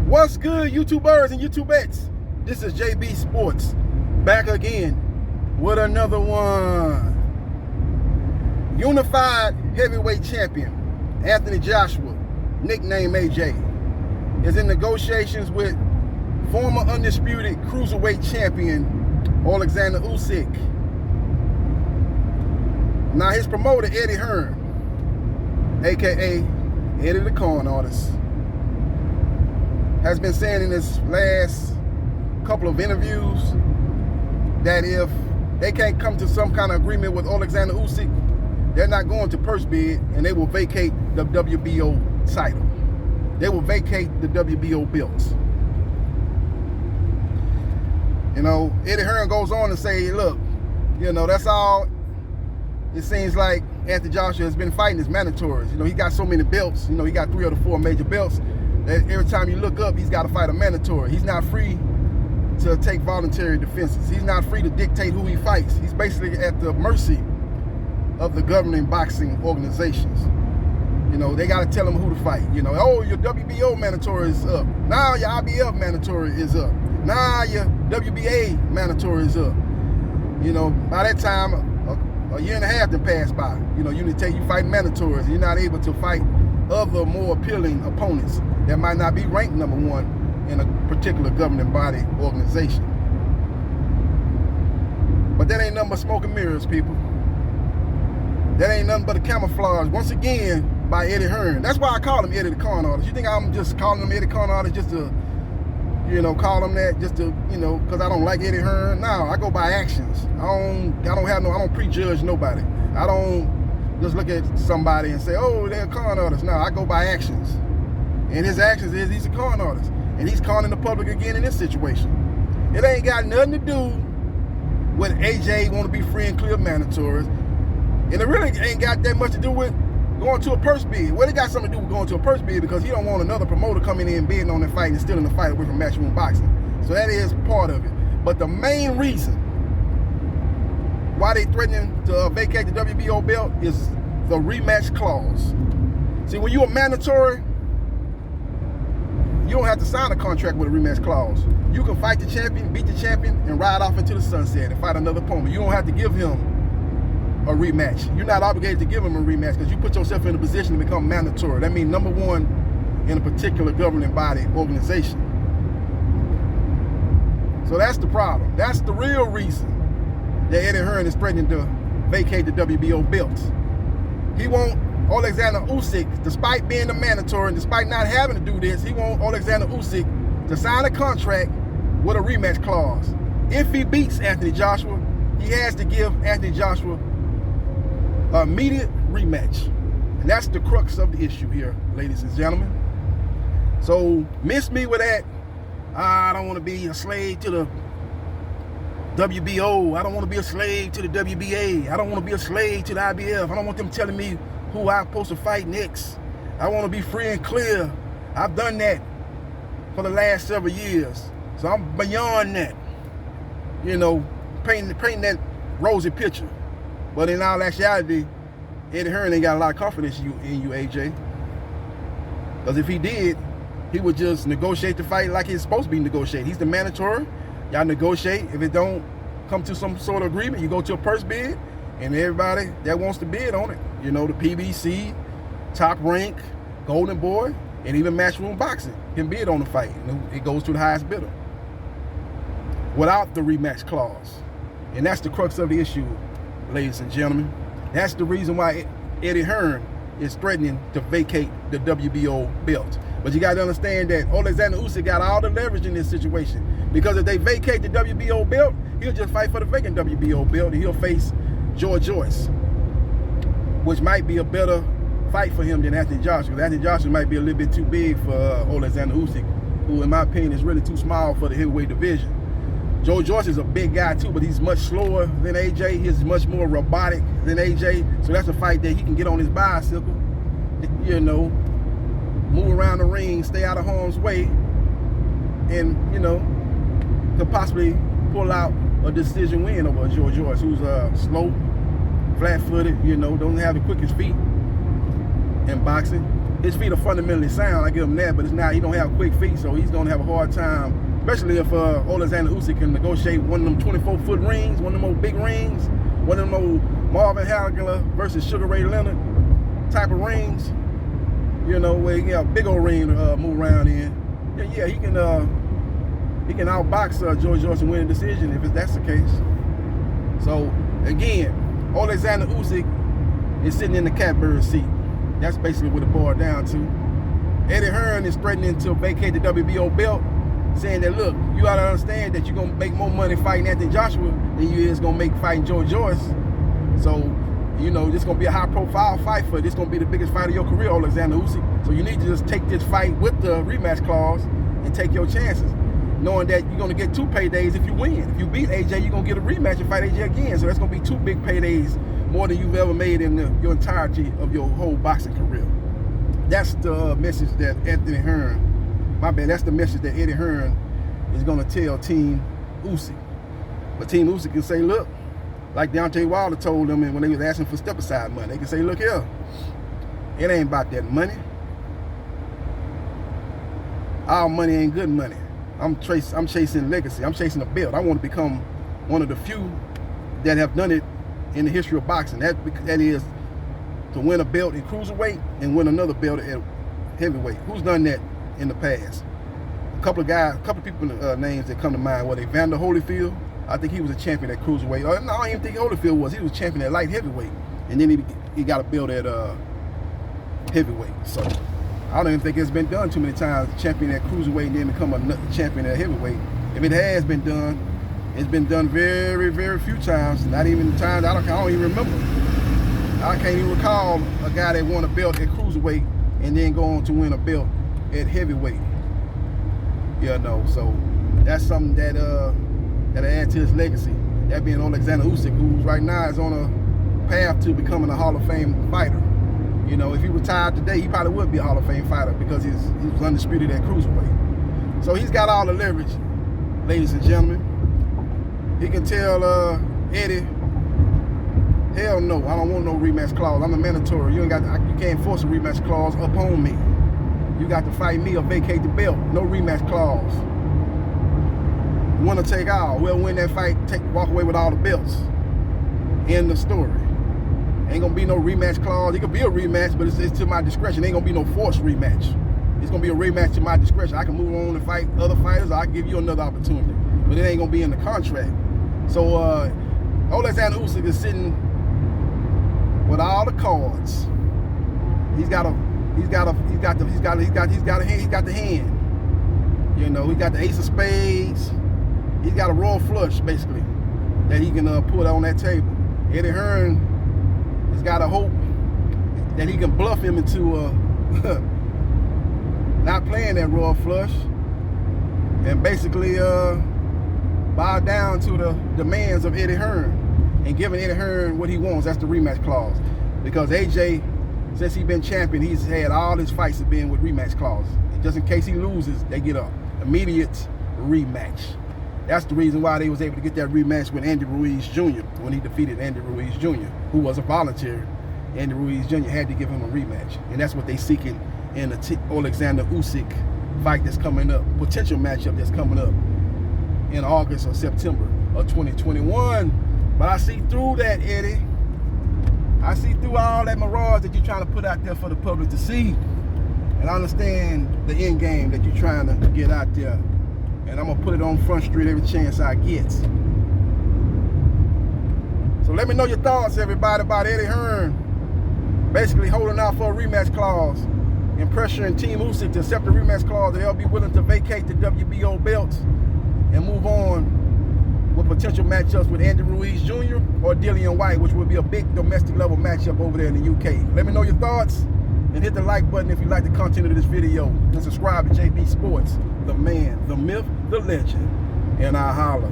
What's good, YouTubers and YouTubettes? This is JBsports back again with another one. Unified heavyweight champion Anthony Joshua, nicknamed AJ, is in negotiations with former undisputed cruiserweight champion AJ-Usyk. Now his promoter Eddie Hearn, aka Eddie the Con Artist, has been saying in his last couple of interviews that if they can't come to some kind of agreement with AJ-Usyk, they're not going to purse bid and they will vacate the WBO title. They will vacate the WBO belts. You know, Eddie Hearn goes on to say, look, you know, that's all it seems like Anthony Joshua has been fighting is mandatories. You know, he got so many belts. You know, he got 3 of the 4 major belts. Every time you look up, he's got to fight a mandatory. He's not free to take voluntary defenses. He's not free to dictate who he fights. He's basically at the mercy of the governing boxing organizations. You know, they got to tell him who to fight. You know, oh, your WBO mandatory is up. Now your IBF mandatory is up. Now your WBA mandatory is up. You know, by that time, a year and a half to pass by. You know, you fight mandatories. You're not able to fight other more appealing opponents that might not be ranked #1 in a particular governing body organization. But that ain't nothing but smoke and mirrors, people. That ain't nothing but a camouflage, once again, by Eddie Hearn. That's why I call him Eddie the Con Artist. You think I'm just calling him Eddie Con Artist just to, you know, call him that just to, you know, because I don't like Eddie I go by actions. I don't prejudge nobody. I don't just look at somebody and say, oh, they're a con artist. No, I go by actions. And his actions is he's a con artist. And he's conning the public again in this situation. It ain't got nothing to do with AJ want to be free and clear of mandatories. And it really ain't got that much to do with going to a purse bid. Well, it got something to do with going to a purse bid because he don't want another promoter coming in bidding on the fight and stealing the fight away from Matchroom Boxing. So that is part of it. But the main reason why they threatening to vacate the WBO belt is the rematch clause. See, when you're a mandatory, you don't have to sign a contract with a rematch clause. You can fight the champion, beat the champion, and ride off into the sunset and fight another opponent. You don't have to give him a rematch. You're not obligated to give him a rematch because you put yourself in a position to become mandatory. That means #1 in a particular governing body organization. So that's the problem. That's the real reason that Eddie Hearn is threatening to vacate the WBO belts. He wants AJ-Usyk, despite being a mandatory and despite not having to do this, he wants AJ-Usyk to sign a contract with a rematch clause. If he beats Anthony Joshua, he has to give Anthony Joshua an immediate rematch. And that's the crux of the issue here, ladies and gentlemen. So miss me with that. I don't want to be a slave to the WBO. I don't want to be a slave to the WBA. I don't want to be a slave to the IBF. I don't want them telling me who I'm supposed to fight next. I want to be free and clear. I've done that for the last several years. So I'm beyond that. You know, painting that rosy picture. But in all actuality, Eddie Hearn ain't got a lot of confidence in you, AJ. Because if he did, he would just negotiate the fight like it's supposed to be negotiated. He's the mandatory. Y'all negotiate. If it don't come to some sort of agreement, you go to a purse bid, and everybody that wants to bid on it, you know, the PBC, Top Rank, Golden Boy, and even Matchroom Boxing can bid on the fight. It goes to the highest bidder without the rematch clause. And that's the crux of the issue, ladies and gentlemen. That's the reason why Eddie Hearn is threatening to vacate the WBO belt. But you got to understand that AJ-Usyk got all the leverage in this situation. Because if they vacate the WBO belt, he'll just fight for the vacant WBO belt and he'll face Joyce, which might be a better fight for him than Anthony Joshua. Because Anthony Joshua might be a little bit too big for AJ-Usyk, who in my opinion is really too small for the heavyweight division. Joyce is a big guy too, but he's much slower than AJ. He's much more robotic than AJ. So that's a fight that he can get on his bicycle, you know, move around the ring, stay out of harm's way, and, you know, could possibly pull out a decision win over Joyce, who's slow, flat-footed, you know, doesn't have the quickest feet in boxing. his feet are fundamentally sound. I give him that, but it's not. He don't have quick feet, so he's gonna have a hard time, especially if Alexander Usyk can negotiate one of them 24-foot rings, one of them old big rings, one of them old Marvin Hagler versus Sugar Ray Leonard type of rings. You know, where he can have a big old ring to move around in. Yeah, he can outbox George Joyce and win a decision if that's the case. So again, Alexander Usyk is sitting in the catbird seat. That's basically what it boiled down to. Eddie Hearn is threatening to vacate the WBO belt, saying that, look, you gotta understand that you're gonna make more money fighting Anthony Joshua than you is gonna make fighting George Joyce. So, you know, this gonna be a high-profile fight for this gonna be the biggest fight of your career, Alexander Usyk. So you need to just take this fight with the rematch clause and take your chances, knowing that you're gonna get 2 paydays if you win. If you beat AJ, you're gonna get a rematch and fight AJ again. So that's gonna be 2 big paydays, more than you've ever made in your entirety of your whole boxing career. That's the message that Anthony Hearn, that's the message that Eddie Hearn is gonna tell Team Usyk. But Team Usyk can say, look, like Deontay Wilder told them when they was asking for step-aside money, they can say, look here, it ain't about that money. Our money ain't good money. I'm chasing legacy. I'm chasing a belt. I want to become one of the few that have done it in the history of boxing. That is to win a belt in cruiserweight and win another belt at heavyweight. Who's done that in the past? A couple of people names that come to mind. What, Evander Holyfield? I think he was a champion at cruiserweight. No, I don't even think Holyfield was. He was champion at light heavyweight, and then he got a belt at heavyweight. So I don't even think it's been done too many times. Champion at cruiserweight and then become a champion at heavyweight. If it has been done, it's been done very, very few times. Not even times I don't even remember. I can't even recall a guy that won a belt at cruiserweight and then go on to win a belt at heavyweight. You know, so that's something that'll add to his legacy. That being Alexander Usyk, who right now is on a path to becoming a Hall of Fame fighter. You know, if he retired today, he probably would be a Hall of Fame fighter because he was undisputed at cruiserweight. So he's got all the leverage, ladies and gentlemen. He can tell Eddie, hell no, I don't want no rematch clause. I'm a mandatory. You can't force a rematch clause upon me. You got to fight me or vacate the belt. No rematch clause. Winner take all. We'll win that fight, walk away with all the belts. End of story. Ain't gonna be no rematch clause. It could be a rematch, but it's to my discretion. Ain't gonna be no forced rematch. It's gonna be a rematch to my discretion. I can move on and fight other fighters, or I can give you another opportunity. But it ain't gonna be in the contract. So Alexander Usyk is sitting with all the cards. He's got the hand. You know, he got the ace of spades. He's got a royal flush, basically, that he can put on that table. Eddie Hearn has got a hope that he can bluff him into not playing that royal flush and basically bow down to the demands of Eddie Hearn and giving Eddie Hearn what he wants. That's the rematch clause. Because AJ, since he's been champion, he's had all his fights have been with rematch clauses. Just in case he loses, they get an immediate rematch. That's the reason why they was able to get that rematch with Andy Ruiz Jr. when he defeated Andy Ruiz Jr., who was a volunteer. Andy Ruiz Jr. had to give him a rematch. And that's what they seeking in the Alexander Usyk fight that's coming up, potential matchup that's coming up in August or September of 2021. But I see through that, Eddie. I see through all that mirage that you're trying to put out there for the public to see. And I understand the end game that you're trying to get out there. And I'm going to put it on Front Street every chance I get. So let me know your thoughts, everybody, about Eddie Hearn basically holding out for a rematch clause and pressuring Team Usyk to accept the rematch clause, that they'll be willing to vacate the WBO belts and move on with potential matchups with Andy Ruiz Jr. or Dillian White, which would be a big domestic level matchup over there in the UK. Let me know your thoughts and hit the like button if you like the content of this video. And subscribe to JB Sports, the man, the myth, the legend. And I holla.